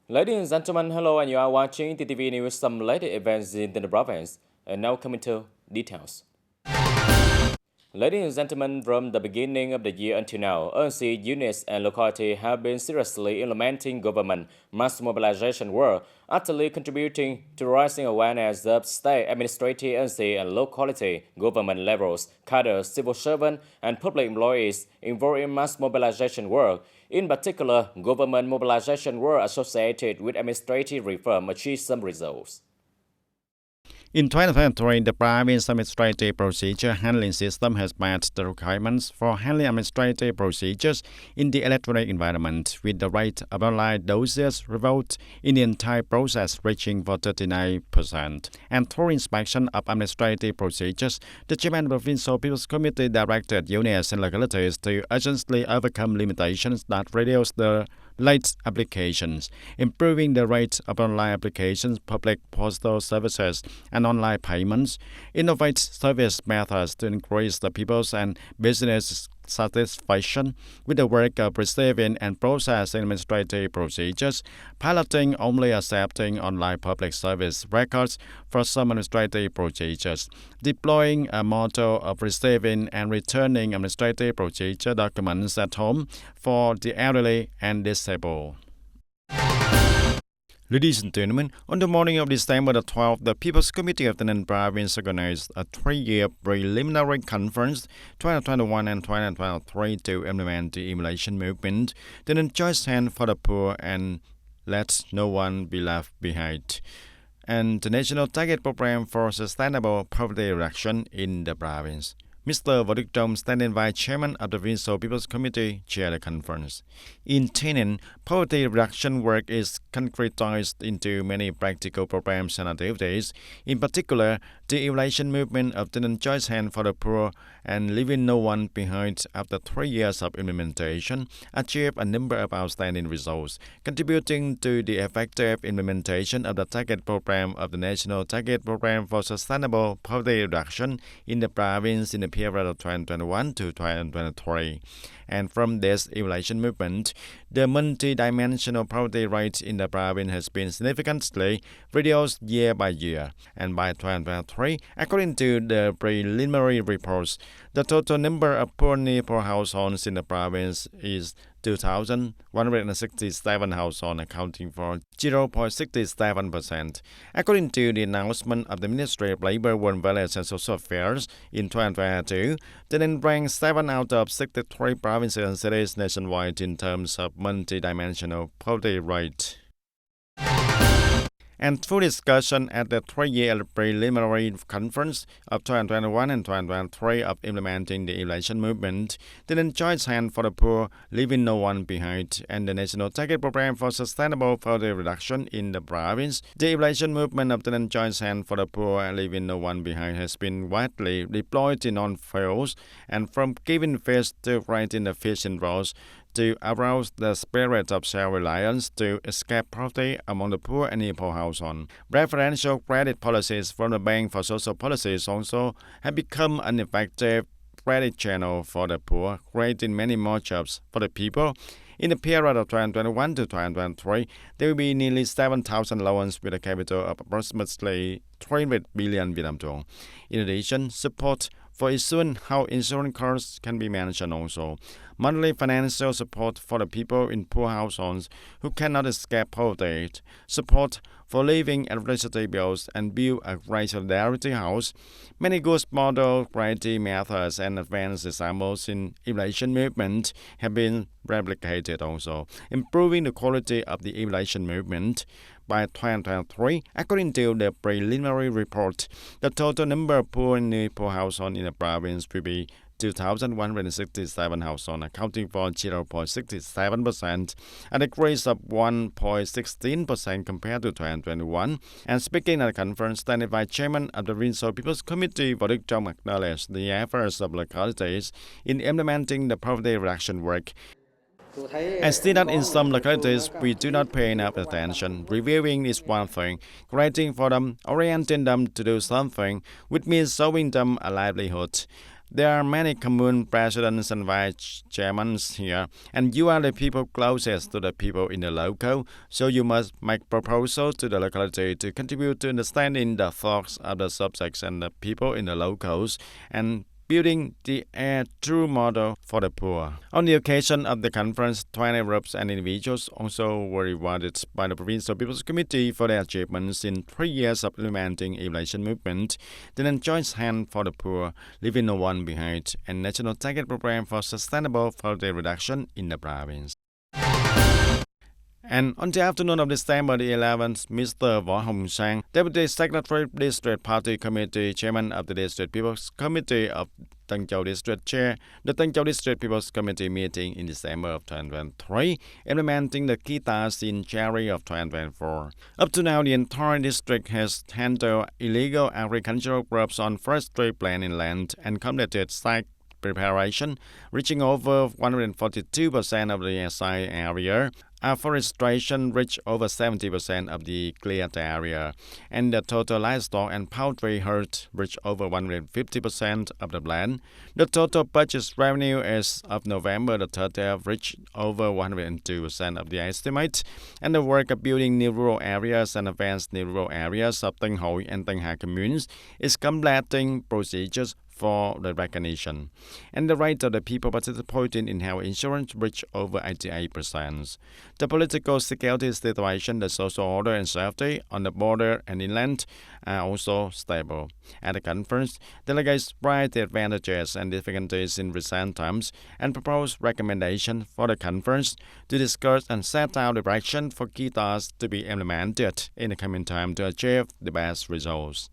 Ladies and gentlemen, hello, and you are watching TTV News, some latest events in the province. And now coming to details. Ladies and gentlemen, from the beginning of the year until now, ANC units and localities have been seriously implementing government mass mobilization work, utterly contributing to rising awareness of state, administrative, ANC, and locality government levels, cadres, civil servants, and public employees involved in mass mobilization work. In particular, government mobilization work associated with administrative reform achieved some results. In 2023, the province administrative procedure handling system has met the requirements for handling administrative procedures in the electronic environment, with the rate of online dossiers revolved in the entire process reaching for 39%. And through inspection of administrative procedures, the Chairman of the Provincial People's Committee directed units and localities to urgently overcome limitations that reduce the late applications, improving the rate of online applications, public postal services, and online payments, innovate service methods to increase the people's and business satisfaction with the work of receiving and processing administrative procedures, piloting only accepting online public service records for some administrative procedures, deploying a model of receiving and returning administrative procedure documents at home for the elderly and disabled. Ladies and gentlemen, on the morning of December the 12th, the People's Committee of the TayNinhTV Province organized a 3-year preliminary conference 2021 and 2023 to implement the emulation movement, the Joint Hand for the Poor and Let No One Be Left Behind, and the National Target Program for Sustainable Poverty Reduction in the province. Mr. Võ Đức Trong, standing vice chairman of the Provincial People's Committee, chaired the conference. In TayNinhTV, poverty reduction work is concretized into many practical programs and activities. In particular, the emulation movement of the Joint Hand for the Poor and Leaving No One Behind after 3 years of implementation achieved a number of outstanding results, contributing to the effective implementation of the target program of the National Target Program for Sustainable Poverty Reduction in the province in the period of 2021 to 2023. And from this emulation movement, the multi-dimensional poverty rate in the province has been significantly reduced year by year. And by 2023, according to the preliminary reports, the total number of poor households in the province is 2,167 households, accounting for 0.67%. According to the announcement of the Ministry of Labor, Welfare and Social Affairs in 2022, TayNinhTV ranks 7 out of 63 provinces and cities nationwide in terms of multi-dimensional poverty rate. And full discussion at the 3-year preliminary conference of 2021 and 2023 of implementing the emulation movement, the Joint Hand for the Poor, Leaving No One Behind, and the National Target Program for Sustainable Poverty Reduction in the province. The emulation movement of the Joint Hand for the Poor and Leaving No One Behind has been widely deployed in all fields, and from giving fish to writing the fishing rods, to arouse the spirit of self-reliance to escape poverty among the poor and poor households. Preferential credit policies from the Bank for Social Policies also have become an effective credit channel for the poor, creating many more jobs for the people. In the period of 2021 to 2023, there will be nearly 7,000 loans with a capital of approximately 300 billion Vietnam dong. In addition, support for issuing house insurance cards can be mentioned also. Monthly financial support for the people in poor households who cannot escape poverty, support for living electricity bills, and build a great solidarity house. Many good model variety methods and advanced examples in emulation movement have been replicated also, improving the quality of the emulation movement. By 2023, according to the preliminary report, the total number of poor and poor households in the province will be 2,167 households, accounting for 0.67%, a decrease of 1.16% compared to 2021. And speaking at the conference, the vice chairman of the Provincial People's Committee, Võ Đức Trong, acknowledged the efforts of localities in implementing the poverty reduction work. I see that in some localities we do not pay enough attention. Reviewing is one thing, creating for them, orienting them to do something, which means showing them a livelihood. There are many commune presidents and vice chairmen here, and you are the people closest to the people in the local, so you must make proposals to the locality to contribute to understanding the thoughts of the subjects and the people in the locals, and building the true model for the poor. On the occasion of the conference, 20 groups and individuals also were rewarded by the Provincial People's Committee for their achievements in 3 years of implementing evaluation movement, the Joint Hand for the Poor, Leaving No One Behind, and National Target Program for Sustainable Poverty Reduction in the province. And on the afternoon of December the 11th, Mr. Võ Hồng Sang, Deputy Secretary District Party Committee, Chairman of the District People's Committee of Tân Châu District Chair, the Tân Châu District People's Committee meeting in December of 2023, implementing the key tasks in January of 2024. Up to now, the entire district has handled illegal agricultural crops on forestry planting land and completed site preparation, reaching over 142% of the SI area. Afforestation reached over 70% of the cleared area, and the total livestock and poultry herd reached over 150% of the land. The total purchase revenue as of November the 30th reached over 102% of the estimate, and the work of building new rural areas and advanced new rural areas of Tân Hội and Tân Hà communes is completing procedures for the recognition, and the rate of the people participating in health insurance reached over 88%. The political security situation, the social order and safety on the border and inland are also stable. At the conference, delegates raised the advantages and difficulties in recent times and proposed recommendations for the conference to discuss and set out direction for key tasks to be implemented in the coming time to achieve the best results.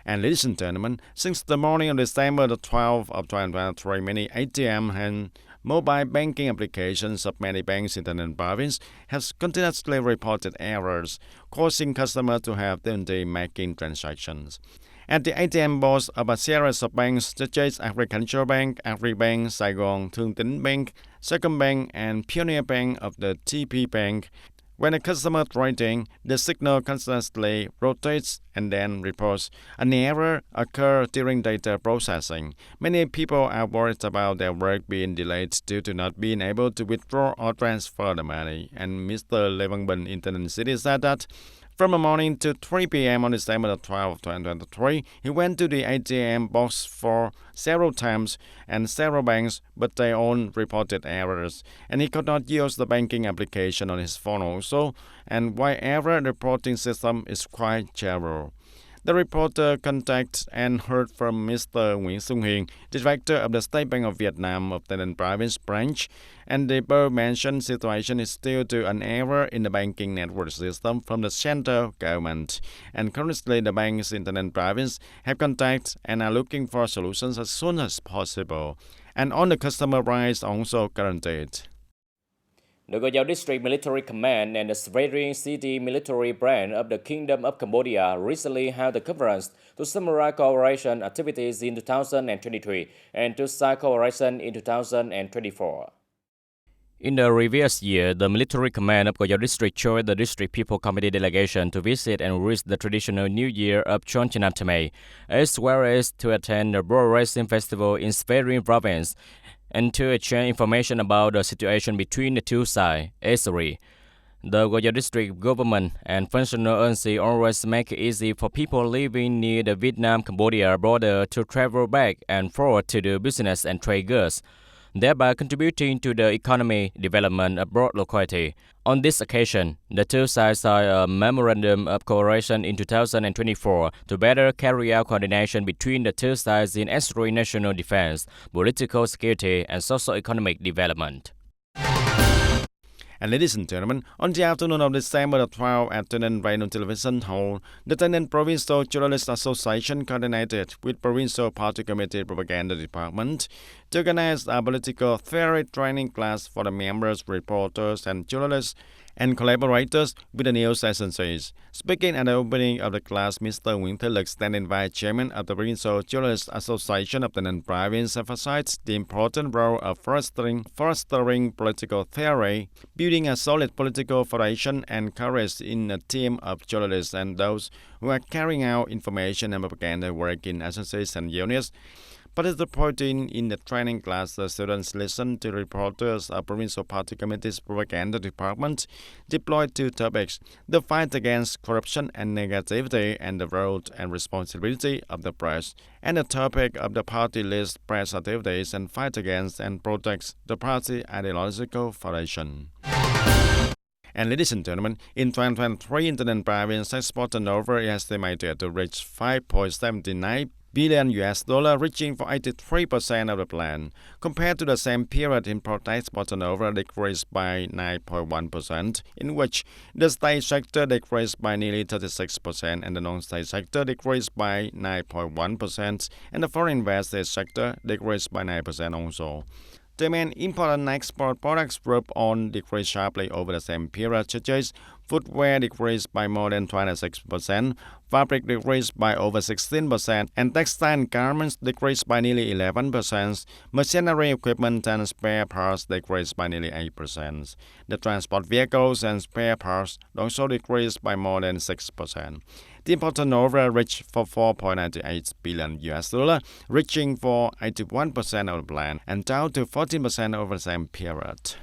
And ladies and gentlemen, since the morning of December the 12th of 2023, many ATM and mobile banking applications of many banks in the Ninh province have continuously reported errors, causing customers to have difficulty making transactions. At the ATM boards of a series of banks such as Agricultural Bank, AgriBank, Saigon, Thương Tín Bank, Secondbank, and Pioneer Bank of the TP Bank, when a customer trading, the signal constantly rotates and then reports an error occurs during data processing. Many people are worried about their work being delayed due to not being able to withdraw or transfer the money. And Mr. Lê Văn Bình in Tân City said that from the morning to 3 p.m. on December 12, 2023, he went to the ATM box for several times and several banks, but they all reported errors, and he could not use the banking application on his phone also, and why error reporting system is quite general. The reporter contacted and heard from Mr. Nguyễn Xuân Hiền, Director of the State Bank of Vietnam of the Ninh Province branch, and the above-mentioned situation is due to an error in the banking network system from the central government. And currently, the banks in the Ninh Province have contacted and are looking for solutions as soon as possible. And all the customer rights also guaranteed. The Goyao District Military Command and the Svering City Military Branch of the Kingdom of Cambodia recently held a conference to summarize cooperation activities in 2023 and to sign cooperation in 2024. In the previous year, the Military Command of Goyao District joined the District People Committee delegation to visit and wish the traditional New Year of TayNinhTV, as well as to attend the Bull Racing Festival in Svering Province, and to exchange information about the situation between the two sides. The Goyao District government and functional agency always make it easy for people living near the Vietnam-Cambodia border to travel back and forth to do business and trade goods, thereby contributing to the economic development of broad locality. On this occasion, the two sides signed a memorandum of cooperation in 2024 to better carry out coordination between the two sides in ensuring national defense, political security, and socio-economic development. And ladies and gentlemen, on the afternoon of December 12 at TayNinhTV Radio Television Hall, the TayNinhTV Provincial Journalists Association coordinated with Provincial Party Committee Propaganda Department to organize a political theory training class for the members, reporters, and journalists and collaborators with the news agencies. Speaking at the opening of the class, Mr. Nguyễn Thế Lực, standing vice chairman of the Provincial Journalists Association of the Ninh Province, emphasized the important role of fostering political theory, building a solid political foundation, and courage in a team of journalists and those who are carrying out information and propaganda work in agencies and units. Participating in the training class, the students listened to reporters of Provincial Party Committee's propaganda department deployed two topics: the fight against corruption and negativity and the role and responsibility of the press, and the topic of the party list press activities and fight against and protect the party ideological foundation. And ladies and gentlemen, in 2023, Indian province export turnover is estimated to reach $5.79 billion, reaching for 83% of the plan. Compared to the same period, import-export turnover decreased by 9.1%, in which the state sector decreased by nearly 36% and the non-state sector decreased by 9.1%, and the foreign invested sector decreased by 9% also. The main import and export products group on decreased sharply over the same period, such as footwear decreased by more than 26%, fabric decreased by over 16%, and textile and garments decreased by nearly 11%. Machinery, equipment, and spare parts decreased by nearly 8%. The transport vehicles and spare parts also decreased by more than 6%. The import turnover reached for $4.98 billion, reaching for 81% of the plan and down to 14% over the same period.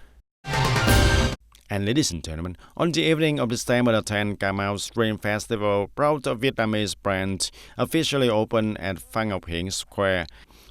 And ladies and gentlemen, on the evening of December the 10th, Cà Mau Stream Festival, proud of Vietnamese brand, officially opened at Phan Ngọc Hiển Square.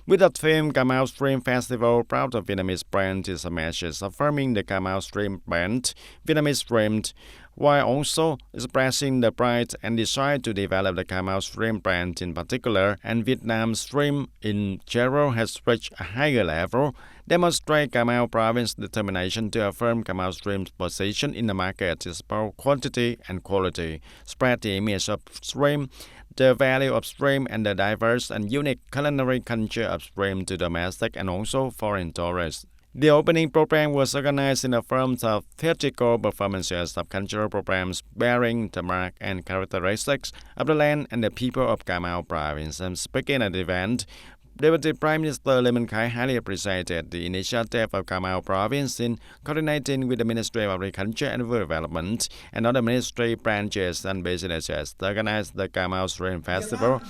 With the theme Cà Mau Stream Festival, proud of Vietnamese brand is a message affirming the Cà Mau Stream brand, Vietnamese dreamed, while also expressing the pride and desire to develop the Cà Mau Stream brand in particular, and Vietnam's stream in general has reached a higher level, demonstrate Cà Mau province's determination to affirm Cà Mau Stream's position in the market is both quantity and quality, spread the image of stream, the value of stream, and the diverse and unique culinary culture of stream to domestic and also foreign tourists. The opening program was organized in the form of theatrical performances of cultural programs bearing the mark and characteristics of the land and the people of Cà Mau province. And speaking at the event, Deputy Prime Minister Lê Minh Khái highly appreciated the initiative of Cà Mau province in coordinating with the Ministry of Agriculture and Rural Development and other ministry branches and businesses to organize the Cà Mau Stream Festival.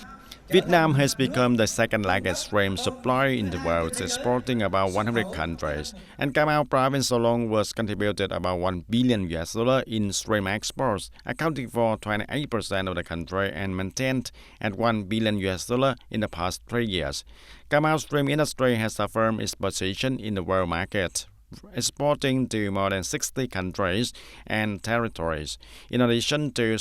Vietnam has become the second largest stream supplier in the world, exporting about 100 countries, and Cà Mau province alone was contributed about $1 billion in stream exports, accounting for 28% of the country and maintained at $1 billion in the past 3 years. Cà Mau stream industry has affirmed its position in the world market, exporting to more than 60 countries and territories. In addition to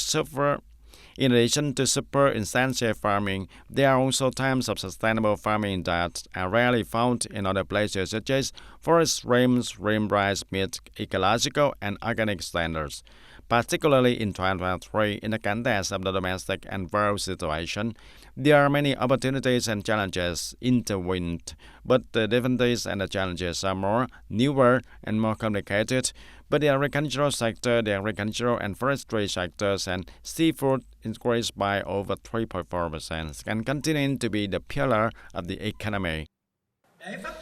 super intensive farming, there are also types of sustainable farming that are rarely found in other places, such as forest streams, rim rice meet ecological and organic standards. Particularly in 2023, in the context of the domestic and world situation, there are many opportunities and challenges intertwined, but the difficulties and the challenges are more newer and more complicated. But the agricultural sector, the agricultural and forestry sectors, and seafood increased by over 3.4% and continue to be the pillar of the economy.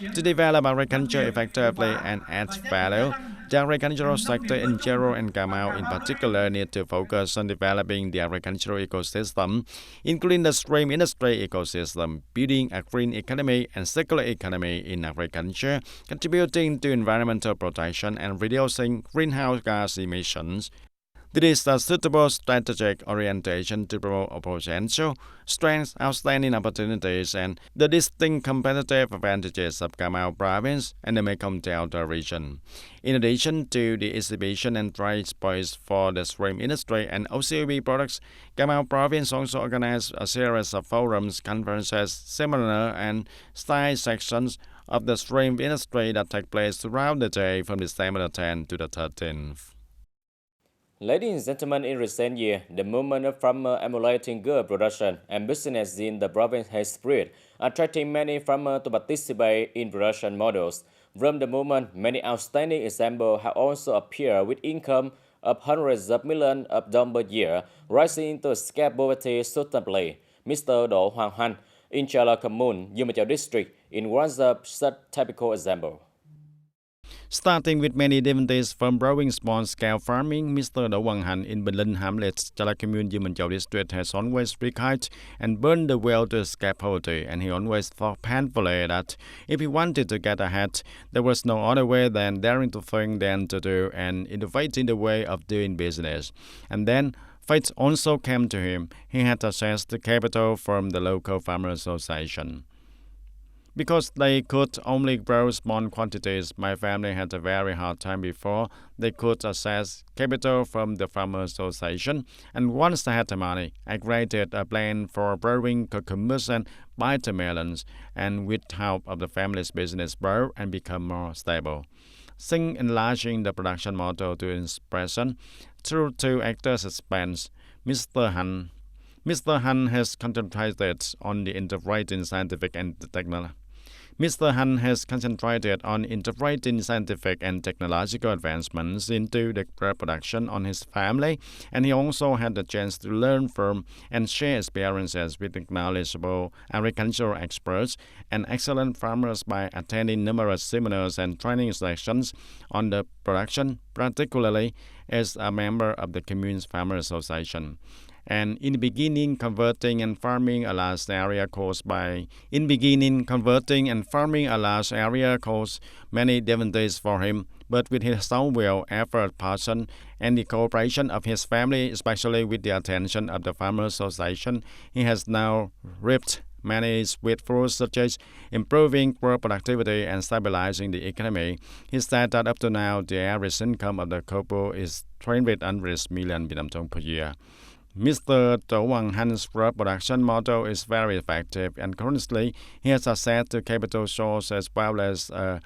To develop agriculture effectively and add value, the agricultural sector in general and Cà Mau in particular need to focus on developing the agricultural ecosystem, including the stream industry ecosystem, building a green economy and circular economy in agriculture, contributing to environmental protection and reducing greenhouse gas emissions. This is a suitable strategic orientation to promote potential, strengths, outstanding opportunities, and the distinct competitive advantages of Cà Mau province and the Mekong Delta region. In addition to the exhibition and trade space for the stream industry and OCOB products, Cà Mau province also organized a series of forums, conferences, seminars, and style sections of the stream industry that take place throughout the day from December 10th to the 13th. Ladies and gentlemen, in recent years, the movement from emulating good production and business in the province has spread, attracting many farmers to participate in production models. From the movement, many outstanding examples have also appeared with income of hundreds of millions of dollars per year, rising to escape poverty sustainably. Mr. Đỗ Hoàng Anh, in Chala Commune, Yumachao District, in one of such typical examples. Starting with many difficulties from growing small-scale farming, Mr. Đỗ Quang Hạnh in Bình Hamlet, Chala Commune, Jimenchau district has always recoiled and burned the will to escape poverty, and he always thought painfully that if he wanted to get ahead, there was no other way than daring to think than to do and innovating the way of doing business. And then fate also came to him. He had access to capital from the local farmers association. Because they could only grow small quantities, my family had a very hard time before they could access capital from the farmers association. And once I had the money, I created a plan for growing cucumbers and watermelons, and with help of the family's business grow and become more stable. Since enlarging the production model to expression through 2 hectares expense, Mr. Han has concentrated on the integrating scientific and technological. Mr. Han has concentrated on integrating scientific and technological advancements into the production on his family, and he also had the chance to learn from and share experiences with knowledgeable agricultural experts and excellent farmers by attending numerous seminars and training sessions on the production, particularly as a member of the Commune's Farmers Association. And in the beginning, converting and farming a large area caused many difficulties for him. But with his own will, effort, passion, and the cooperation of his family, especially with the attention of the Farmers Association, he has now reaped many sweet fruits, such as improving crop productivity and stabilizing the economy. He said that up to now, the average income of the couple is 300 million Vietnam dong per year. Mr. Đỗ Quang Hạnh crop production model is very effective, and currently he has access to capital source as well as a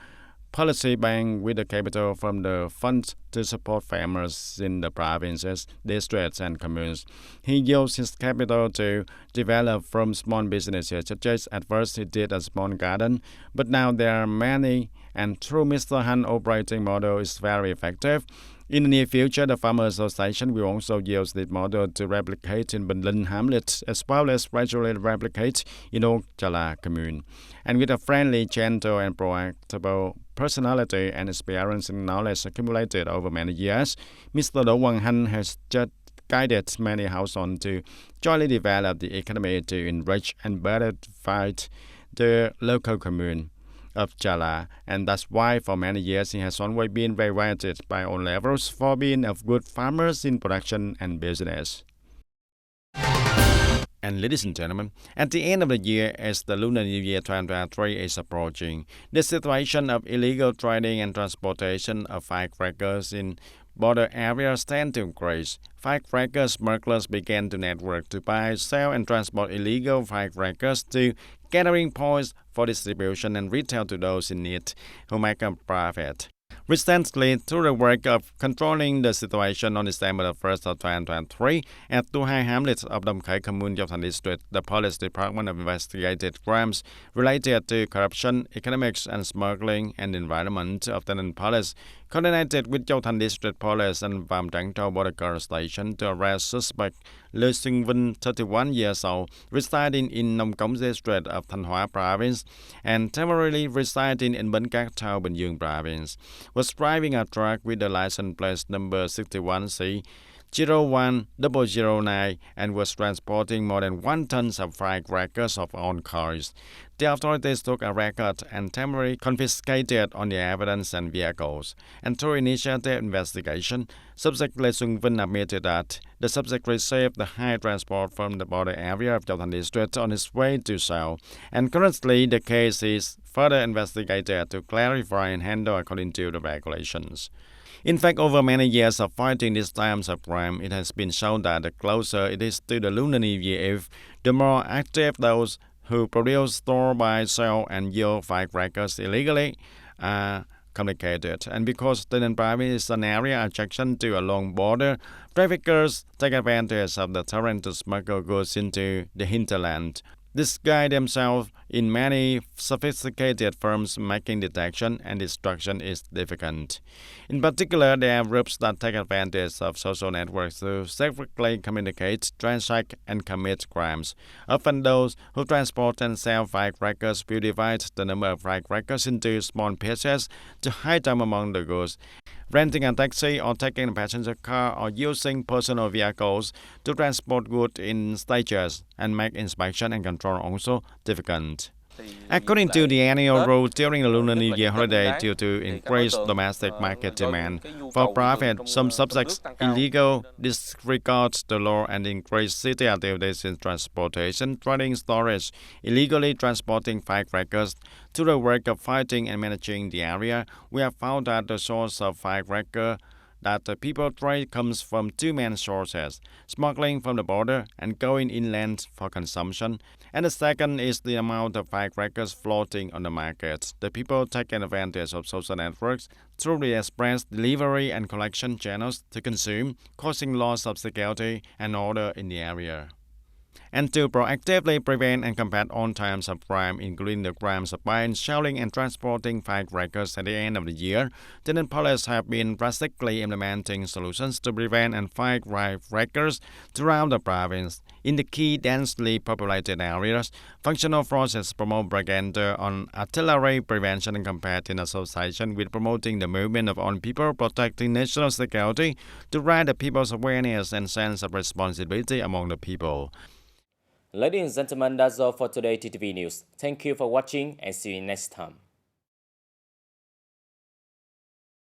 policy bank with the capital from the funds to support farmers in the provinces, districts, and communes. He used his capital to develop from small businesses, such as at first he did a small garden, but now there are many, and through Mr. Han's operating model is very effective. In the near future, the Farmers Association will also use this model to replicate in Bình Hamlet as well as gradually replicate in all Chala Commune. And with a friendly, gentle, and proactive personality and experience and knowledge accumulated over many years, Mr. Đỗ Quang Hạnh has just guided many households to jointly develop the economy to enrich and better fight the local commune of Chala, and that's why for many years he has always been rewarded by all levels for being a good farmers in production and business. And ladies and gentlemen, at the end of the year, as the Lunar New Year 2023 is approaching, the situation of illegal trading and transportation of firecrackers in border areas tend to increase. Firecracker smugglers began to network to buy, sell, and transport illegal firecrackers to gathering points for distribution and retail to those in need who make a profit. Recently, through the work of controlling the situation on December 1st of 2023 at Hai Hamlet of Dom Khai Commune of District, the police department investigated crimes related to corruption, economics, and smuggling and environment of the police, coordinated with Châu Thành District Police and Vam Trảng Châu Border Guard Station to arrest suspect Lê Xuân Vinh, 31 years old, residing in Nông Cống District of Thanh Hóa Province and temporarily residing in Bến Cát Thao, Bình Dương Province, was driving a truck with the license plate number 61C 01009 and was transporting more than 1 ton of firecrackers of own cars. The authorities took a record and temporarily confiscated all the evidence and vehicles. And through initiative investigation, subject Lê Xuân Vinh admitted that the subject received the high transport from the border area of Châu Thành District on his way to Seoul. And currently, the case is further investigated to clarify and handle according to the regulations. In fact, over many years of fighting these types of crime, it has been shown that the closer it is to the Lunar New Year Eve, the more active those who produce, store, buy, sell, and yield firecrackers illegally are complicated. And because TayNinhTV Province is an area adjacent to a long border, traffickers take advantage of the torrent to smuggle goods into the hinterland. Disguise themselves In many sophisticated firms, making detection and destruction is difficult. In particular, there are groups that take advantage of social networks to secretly communicate, transact, and commit crimes. Often those who transport and sell firecrackers will divide the number of firecrackers into small pieces to hide them among the goods. Renting a taxi or taking a passenger car or using personal vehicles to transport goods in stages and make inspection and control also difficult. According to the annual rule during the Lunar New Year holiday, due to increased domestic market demand for profit, some subjects illegal disregard the law and increase city activities in transportation, trading, storage, illegally transporting firecrackers. To the work of fighting and managing the area, we have found that the source of firecracker that the people trade comes from two main sources: smuggling from the border and going inland for consumption. And the second is the amount of firecrackers floating on the market. The people take advantage of social networks through the express delivery and collection channels to consume, causing loss of security and order in the area. And to proactively prevent and combat all types of crime, including the crimes of buying, selling, and transporting firecrackers at the end of the year, the police have been drastically implementing solutions to prevent and fight firecrackers throughout the province. In the key densely populated areas, functional forces promote propaganda on artillery prevention and combat in association with promoting the movement of all people protecting national security to raise the people's awareness and sense of responsibility among the people. Ladies and gentlemen, that's all for today TTV News. Thank you for watching and see you next time.